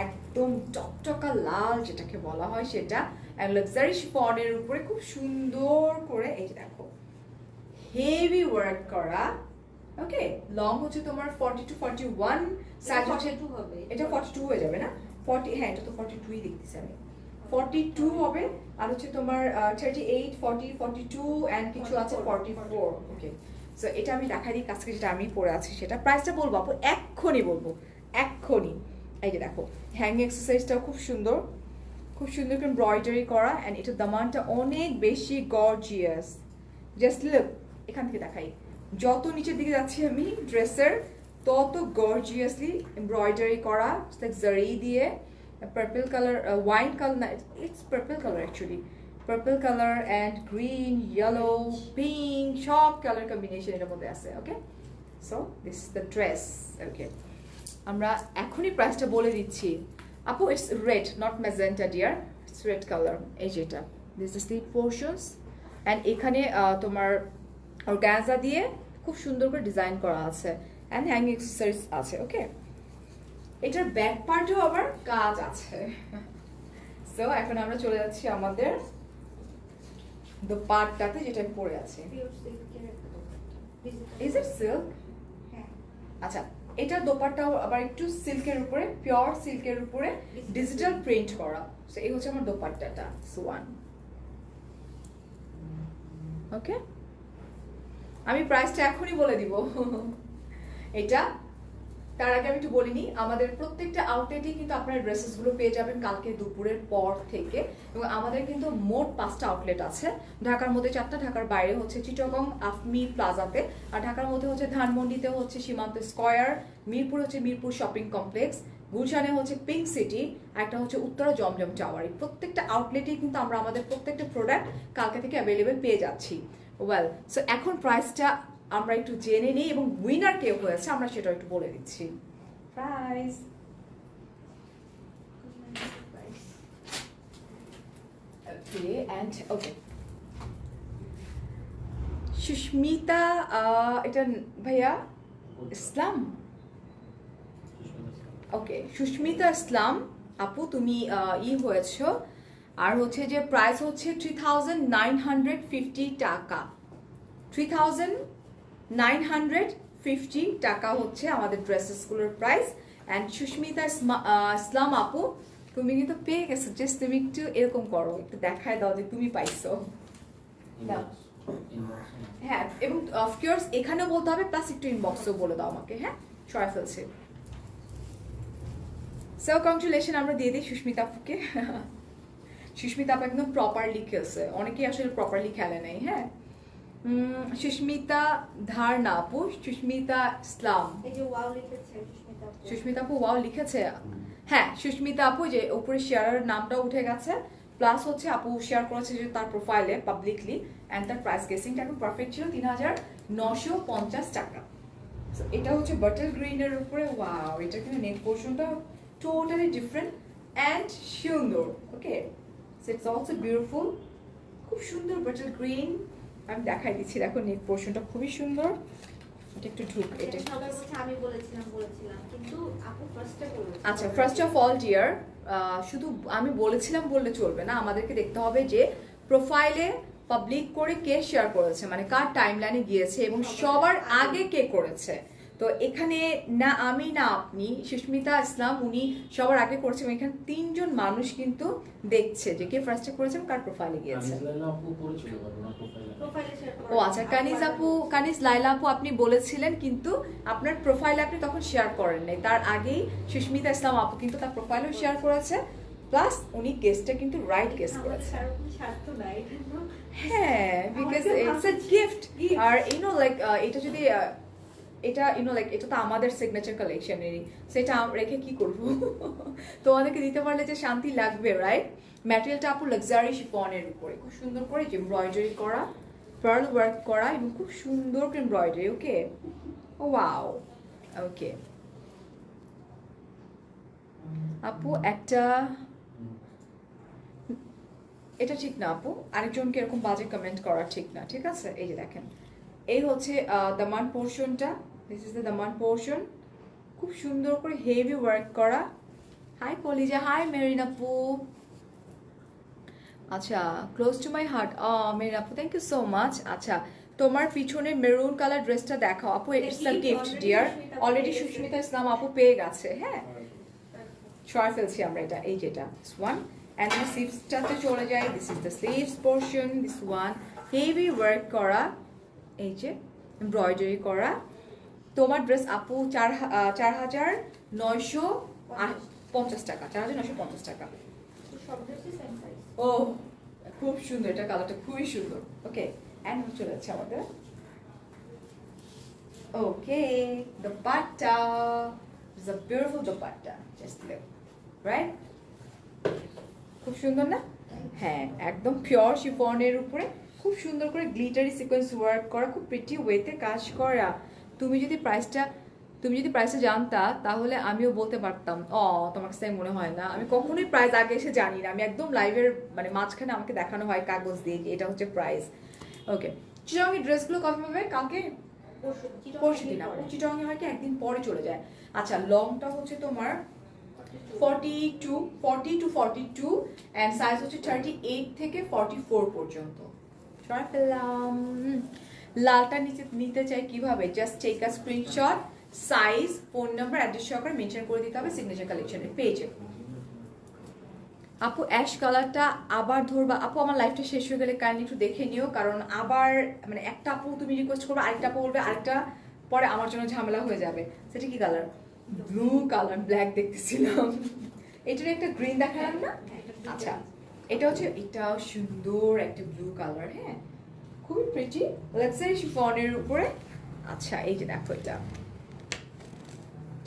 একদম টকটকা লাল যেটাকে বলা হয় সেটা, এন্ড লাক্সারি শিফনের উপরে খুব সুন্দর করে এই যে দেখো হেভি ওয়ার্ক করা। ওকে, লং হচ্ছে তোমার 40 to 41, সাইজ হচ্ছে 42 হবে। এটা 42 হয়ে যাবে না? 40, হ্যাঁ এটা তো 42ই দেখতেছি আমি। 42 হবে, আর হচ্ছে তোমার 38, 40, 42 এন্ড কিছু আছে 44। ওকে, সো এটা আমি দেখাই দিই কাছকে, যেটা আমি পরে আছি সেটা। প্রাইসটা বলবো আপু, এক্ষুনি বলবো, এক্ষুনি। এই যে দেখো হ্যাঙ্গিং এক্সারসাইজটাও খুব সুন্দর, খুব সুন্দর করে এমব্রয়ডারি করা, এন্ড এটার দামানটা অনেক বেশি গর্জিয়াস। জাস্ট লুক, এখান থেকে দেখাই, যত নিচের দিকে যাচ্ছি আমি ড্রেসের, তত গর্জিয়াসলি এমব্রয়ডারি করা, জারি দিয়ে পার্পল কালার, ওয়াইন কালার না, it's purple colour actually, purple colour and green, yellow, pink, সব কালার কম্বিনেশন এর মধ্যে আছে। Okay, so this is the dress. Okay, আমরা এখনই প্রাইসটা বলে দিচ্ছি আপু। It's red, not magenta dear, it's red colour. এই যেটা, this the sleeve portions, and এখানে তোমার অর্গানজা দিয়ে খুব সুন্দর করে ডিজাইন করা আছে, অ্যান্ড হ্যাঙ্গিং অ্যাক্সেসরিজ আছে। ওকে, এটার ব্যাক পার্টেও আবার কাজ আছে। সো এখন আমরা চলে যাচ্ছি আমাদের দোপাট্টাতে, যেটা আমি পরে আছি। পিওর সিল্কের একটা দোপাট্টা। Is it silk? হ্যাঁ। আচ্ছা, এটা দোপাট্টাও আবার একটু সিল্কের উপরে, পিওর সিল্কের উপরে ডিজিটাল প্রিন্ট করা। সো এই হচ্ছে আমার দোপাট্টাটা, সোয়ান। ওকে, আমি প্রাইসটা এখনই বলে দিব। এটা তার আগে আমি একটু বলিনি, আমাদের প্রত্যেকটা আউটলেটে কিন্তু আপনারা ড্রেসেসগুলো পেয়ে যাবেন কালকে দুপুরের পর থেকে। এবং আমাদের কিন্তু মোট 5টা আউটলেট আছে, ঢাকার মধ্যে 4টা, ঢাকার বাইরে হচ্ছে চিটাগং আফমি প্লাজাতে, আর ঢাকার মধ্যে হচ্ছে ধানমন্ডিতে হচ্ছে সীমান্ত স্কয়ার, মিরপুর হচ্ছে মিরপুর শপিং কমপ্লেক্স, গুলশানে হচ্ছে পিঙ্ক সিটি, আর একটা হচ্ছে উত্তরা জমজম টাওয়ার। এই প্রত্যেকটা আউটলেটেই কিন্তু আমরা আমাদের প্রত্যেকটা প্রোডাক্ট কালকে থেকে অ্যাভেলেবেল পেয়ে যাচ্ছি। ওয়েল, সো এখন প্রাইসটা আমরা একটু জেনে নিই, এবং উইনার কে হয়েছে আমরা সেটা একটু বলে দিচ্ছি। প্রাইস, ওকে, এন্ড ওকে, সুস্মিতা, এটা ভাইয়া ইসলাম। ওকে, সুস্মিতা ইসলাম আপু, তুমি হয়েছো। আর হচ্ছে যে প্রাইস হচ্ছে 3950 টাকা, 3950 টাকা হচ্ছে আমাদের ড্রেসেসগুলোর প্রাইস। অ্যান্ড সুস্মিতা ইসলাম আপু, তুমি কিন্তু পেয়ে গেছো। জাস্ট তুমি একটু এরকম করো, একটু দেখায় দাও যে তুমি পাইছো। হ্যাঁ, এবং অফকোর্স এখানেও বলতে হবে, প্লাস একটু ইনবক্সেও বলে দাও আমাকে। হ্যাঁ, সরাই ফেলছে। সো কংগ্রেচুলেশন আমরা দিয়ে দিই সুস্মিতা আপুকে। সুস্মিতা আপু একদম প্রপারলি খেলছে, অনেকেই আসলে প্রপারলি খেলে নাই। হ্যাঁ, সুস্মিতা ধারনা আপু, সুস্মিতা ইসলাম, এই যে ওয়াও লিখেছে সুস্মিতা আপু। সুস্মিতা আপু ওয়াও লিখেছে। হ্যাঁ, সুস্মিতা আপু যে উপরে শেয়ারের নামটা উঠে গেছে, প্লাস হচ্ছে আপু শেয়ার করেছে যে তার প্রোফাইলে পাবলিকলি, অ্যান্ড তার প্রাইস গেসিংটা এখন পারফেক্ট ছিল 3950 টাকা। এটা হচ্ছে বাটার গ্রিনের উপরে। ওয়াও, এটা কিন্তু নেক পোর্শনটা টোটালি ডিফারেন্ট অ্যান্ড সুন্দর। ওকে, সো ইটস অলসো বিউটিফুল, খুব সুন্দর বাটার গ্রিন, আমি দেখাই দিচ্ছি, দেখো নেক পোর্শনটা খুবই সুন্দর। এটা একটু ঢুক, এটা সবাই বলছে আমি বলেছিলাম কিন্তু আপু ফার্স্টে বলেছে। আচ্ছা, ফার্স্ট অফ অল ডিয়ার, শুধু আমি বলেছিলাম বললে চলবে না, আমাদেরকে দেখতে হবে যে প্রোফাইলে পাবলিক করে কে শেয়ার করেছে, মানে কার টাইমলাইনে গিয়েছে এবং সবার আগে কে করেছে। তো এখানে না আমি না আপনি, সুস্মিতা ইসলাম উনি সবার আগে করেছেন। এখানে 3 জন মানুষ কিন্তু দেখছে যে কে ফার্স্টে করেছেন, কার প্রোফাইলে গিয়েছে। ও আচ্ছা, কানিজ লাইলা আপু আপনি বলেছিলেন কিন্তু আপনার প্রোফাইলে আপনি তখন শেয়ার করেন নাই, তার আগেই সুস্মিতা ইসলাম আপু কিন্তু তার প্রোফাইলেও শেয়ার করেছে, প্লাস উনি গেস্টটা কিন্তু রাইট গেস করেছে। হ্যাঁ, বিকজ ইটস আ গিফট। আর লাইক এটা যদি এটা লাইক এটা তো আমাদের সিগনেচার কালেকশনেরই, সেটা রেখে কি করব? তোমাদেরকে দিতে পারলে যে শান্তি লাগবে, রাইট? ম্যাটেরিয়ালটা আপু লাক্সারি শিফনের উপরে খুব সুন্দর করে এমব্রয়ডারি করা, পার্ল ওয়ার্ক করা এবং খুব সুন্দর করে এমব্রয়ডারি। ওকে, ওয়াও, ওকে আপু একটা, এটা ঠিক না আপু, আরেকজনকে এরকম বাজে কমেন্ট করা ঠিক না, ঠিক আছে? এই যে দেখেন, এই হচ্ছে দামান পোর্শনটা, দিস ইজ দ্য দামান পোর্শন, খুব সুন্দর করে হেভি ওয়ার্ক করা। হাই কলিজা, হাই মেরিন আপু। আচ্ছা, close to my heart, Marin আপু থ্যাংক ইউ সো মাচ। আচ্ছা, তোমার পিছনে মেরুন কালার ড্রেসটা দেখাও আপু, it's a gift dear. Already Susmita Islam আপু পেয়ে গেছে। হ্যাঁ, ছয় ফেলছি আমরা এটা, এই যেটা ওয়ান। অ্যান্ড আমি স্লিভসটাতে চলে যাই, this is the sleeves portion, this one heavy work করা, এই যে এমব্রয়ডারি করা। তোমার ড্রেস আপু 4,950 টাকা, 4,950 টাকা। ও খুব সুন্দর, এটা কালারটা খুবই সুন্দর। ওকে, অ্যান্ড চলে যাচ্ছে আমাদের। Okay, dupatta, it's a beautiful dupatta, just look, right? খুব সুন্দর না? হ্যাঁ, একদম পিওর শিফনের উপরে খুব সুন্দর করে গ্লিটারি সিকোয়েন্স ওয়ার্ক করা, খুব প্রিটি ওয়েতে কাজ করা। তুমি যদি প্রাইসটা জানতা তাহলে আমিও বলতে পারতাম। তোমার কাছে মনে হয় না? আমি কখনোই প্রাইস আগে এসে জানি না, আমি একদম লাইভের মানে মাঝখানে আমাকে দেখানো হয় কাগজ দিয়ে এটা হচ্ছে প্রাইস। ওকে, চিটংয়ের ড্রেসগুলো কবে পাবে? কালকে, পরশু দিন। আপু চিটংয়ে হয় কি একদিন পরে চলে যায়। আচ্ছা, লংটা হচ্ছে তোমার 40 to 42 and সাইজ হচ্ছে 38 থেকে 44 পর্যন্ত। সরাই ফেললাম। লালটা নিতে চাই কিভাবে? Just take a screenshot, size, phone number, address সহকারে মেনশন করে দিতে হবে সিগনেচার কালেকশনের পেজে। আপু অ্যাশ কালারটা আবার ধরবা? আপু আমার লাইফটা শেষ হয়ে গেলে কাইন্ডলি একটু দেখে নিও, কারণ আবার মানে একটা আপু তুমি রিকোয়েস্ট করবে, আরেকটা আপু বলবে, আরেকটা পরে আমার জন্য ঝামেলা হয়ে যাবে। সেটা কি কালার? ব্লু কালার, ব্ল্যাক দেখতেছিলাম। এটার একটা গ্রিন দেখালাম না? আচ্ছা, এটা হচ্ছে, এটাও সুন্দর একটা ব্লু কালার। হ্যাঁ, খুবই প্রিটি লাক্সারি শিফনের উপরে। আচ্ছা, এই যে দেখো, এটা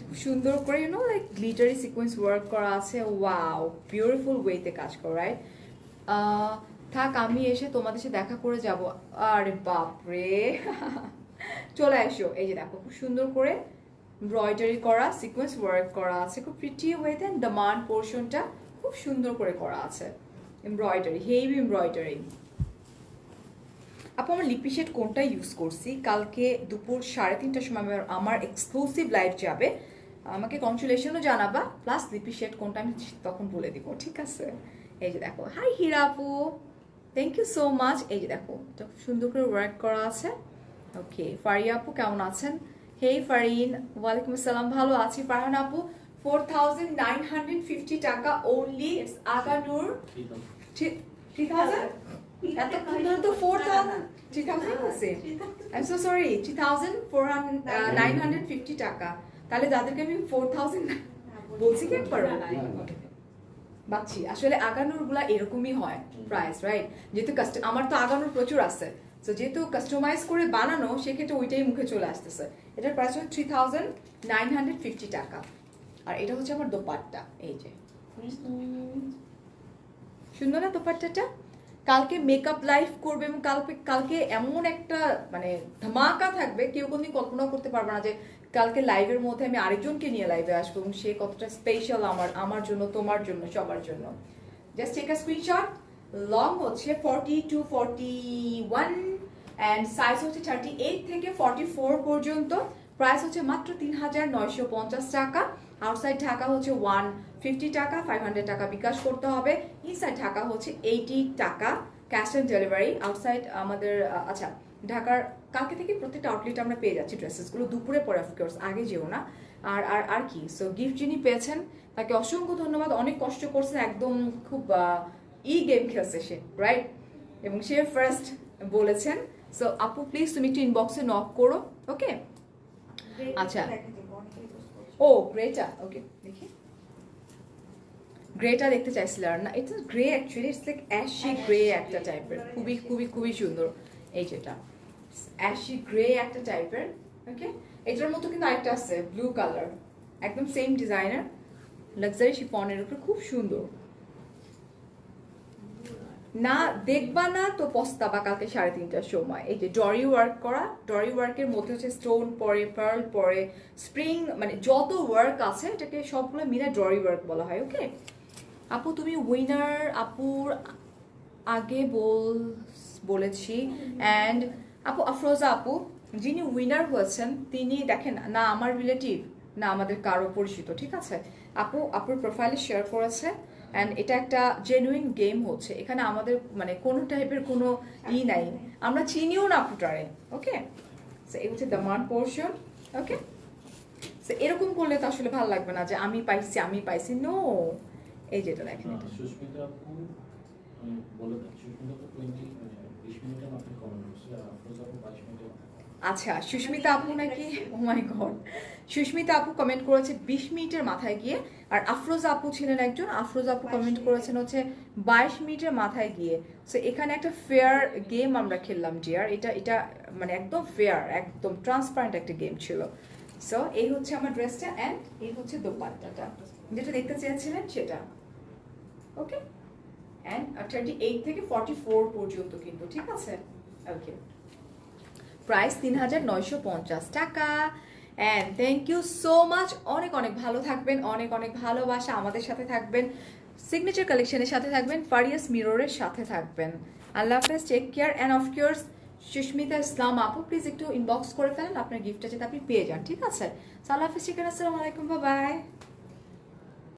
খুব সুন্দর করে লাইক গ্লিটারি সিকোয়েন্স ওয়ার্ক করা আছে। ওয়াও, বিউটিফুল ওয়েতে কাজ করা, রাইট? থাক, আমি এসে তোমাদের সাথে দেখা করে যাব। আরে বাপরে, চলে এসো। এই যে দেখো, খুব সুন্দর করে এমব্রয়ডারি করা, সিকোয়েন্স ওয়ার্ক করা আছে, খুব প্রিটি ওয়েতে। দামান পোর্শনটা খুব সুন্দর করে করা আছে, এমব্রয়ডারি, হেভি এমব্রয়ডারি। আপু আমার লিপি শেড কোনটা ইউজ করছি? কালকে দুপুর 3:30টার সময় আমার এক্সক্লুসিভ লাইভ যাবে, আমাকে কনসুলেশনও জানাবা, প্লাস লিপি শেড কোনটা আমি তখন বলে দিব, ঠিক আছে? এই যে দেখো, হাই হীরা আপু, থ্যাংক ইউ সো মাচ। এই যে দেখো, এটা খুব সুন্দর করে ওয়ার্ক করা আছে। ওকে, ফারিয়া আপু কেমন আছেন? হেই ফারিন, ওয়ালাইকুম আসসালাম, ভালো আছি। ফারহান আপু 4,950 টাকা ওনলি, ইটস আগানুর। 3,000? এত সুন্দর তো 4,000, 3,000 আছে। আই এম সো সরি, 3,950 টাকা। তাহলে যাদেরকে আমি 4,000 বলছি কি একবার বাচ্চি, আসলে আগানুর গুলা এরকমই হয় প্রাইস, রাইট? যেহেতু আমার তো আগানুর প্রচুর আছে, তো যেহেতু কাস্টমাইজ করে বানানো, সেক্ষেত্রে ওইটাই মুখে চলে আসতেছে। এটার প্রাইস হচ্ছে 3,950 টাকা। আর এটা হচ্ছে আমার দোপাট্টা, এই যে সুন্দর না দোপাট্টাটা? কালকে মেকআপ লাইভ করবে এবং কালকে এমন একটা মানে ধামাকা থাকবে, কেউ কোনদিন কল্পনাও করতে পারবে না যে কালকে লাইভের মধ্যে আমি আরেকজনকে নিয়ে লাইভে আসবো এবং সে কতটা স্পেশাল আমার জন্য, তোমার জন্য, সবার জন্য। Just take a screenshot. Long হচ্ছে 40 to 41 অ্যান্ড সাইজ হচ্ছে 38 থেকে 44 পর্যন্ত। প্রাইস হচ্ছে মাত্র 3,950 টাকা। আউটসাইড ঢাকা হচ্ছে 150 টাকা, 500 টাকা বিকাশ করতে হবে। ইনসাইড ঢাকা হচ্ছে 80 টাকা ক্যাশ অন ডেলিভারি। আউটসাইড আমাদের আচ্ছা ঢাকার কালকে থেকে প্রত্যেকটা আউটলেট আমরা পেয়ে যাচ্ছি ড্রেসেসগুলো, দুপুরে পরে অফকোর্স, আগে যেও না। আর আর আর কি, সো গিফট যিনি পেয়েছেন তাকে অসংখ্য ধন্যবাদ। অনেক কষ্ট করছেন, একদম খুব গেম খেলছে সে, রাইট? এবং সে ফার্স্ট বলেছেন। সো আপু প্লিজ তুমি একটু ইনবক্সে নক করো, ওকে? আচ্ছা। ও গ্রেটা, ওকে দেখি। গ্রেটা দেখতে চাইছিল আর না, it's grey actually, it's like ashy grey একটা টাইপের, খুবই খুবই খুবই সুন্দর। এই যেটা অ্যাশি গ্রে একটা টাইপের, ওকে? এটার মতো কিন্তু আরেকটা আছে ব্লু কালার, একদম সেম ডিজাইনার, লাক্সারি শিফনের উপরে, খুব সুন্দর। না দেখবা না তো পস্তাবা কালকে 3:30টার সময়। এই যে ডরি ওয়ার্ক করা, ডরি ওয়ার্কের মধ্যে হচ্ছে স্টোন পরে, পার্ল পরে, স্প্রিং, মানে যত ওয়ার্ক আছে এটাকে সবগুলো মিলে ডরি ওয়ার্ক বলা হয়, ওকে? আপু তুমি উইনার আপুর আগে বলেছি। অ্যান্ড আপু আফরোজা আপু যিনি উইনার হয়েছেন তিনি দেখেন না আমার রিলেটিভ না আমাদের কারো পরিচিত, ঠিক আছে? আপুর প্রোফাইলে শেয়ার করেছে। অ্যান্ড এটা একটা জেনুইন গেম হচ্ছে, এখানে আমাদের মানে কোনো টাইপের কোনো নাই, আমরা চিনিও না আপুটারে, ওকে? সো এই হচ্ছে দামান পোর্শন, ওকে? সো এরকম করলে তো আসলে ভালো লাগবে না যে আমি পাইছি, নো। এই যেটা দেখেন, এটা সুস্মিতা আপু বলে দেন, সুস্মিতা আপু 20 মিনিটের মাথায় কমেন্ট করছে, আর আফরোজা আপু 22 মিনিটের মাথায়। আচ্ছা সুস্মিতা আপু নাকি, ও মাই গড, সুস্মিতা আপু কমেন্ট করেছে 20 মিনিটের মাথায় গিয়ে, আর আফরোজা আপু ছিলেন একজন, আফরোজা আপু কমেন্ট করেছেন হচ্ছে 22 মিনিটের মাথায় গিয়ে। সো এখানে একটা ফেয়ার গেম আমরা খেললাম ডিয়ার, এটা মানে একদম ফেয়ার, একদম ট্রান্সপারেন্ট একটা গেম ছিল। সো এই হচ্ছে আমার ড্রেসটা, অ্যান্ড এই হচ্ছে দোপাট্টাটা যেটা দেখতে চেয়েছিলেন সেটা, ওকে? অ্যান্ড 38 থেকে 44 পর্যন্ত কিন্তু, ঠিক আছে? ওকে, প্রাইস 3,950 টাকা। And thank you so much, অনেক অনেক ভালো থাকবেন, অনেক অনেক ভালোবাসা, আমাদের সাথে থাকবেন, সিগনেচার কালেকশনের সাথে থাকবেন, ফারিয়াস মিররের সাথে থাকবেন। আল্লাহ হাফেজ, take care. And of course Susmita Islam আপু প্লিজ একটু ইনবক্স করে ফেলেন আপনার গিফটটা যাতে আপনি পেয়ে যান, ঠিক আছে? আল্লাহ হাফেজ, ঠিক আছে, আসসালামু আলাইকুম, বাই বাই।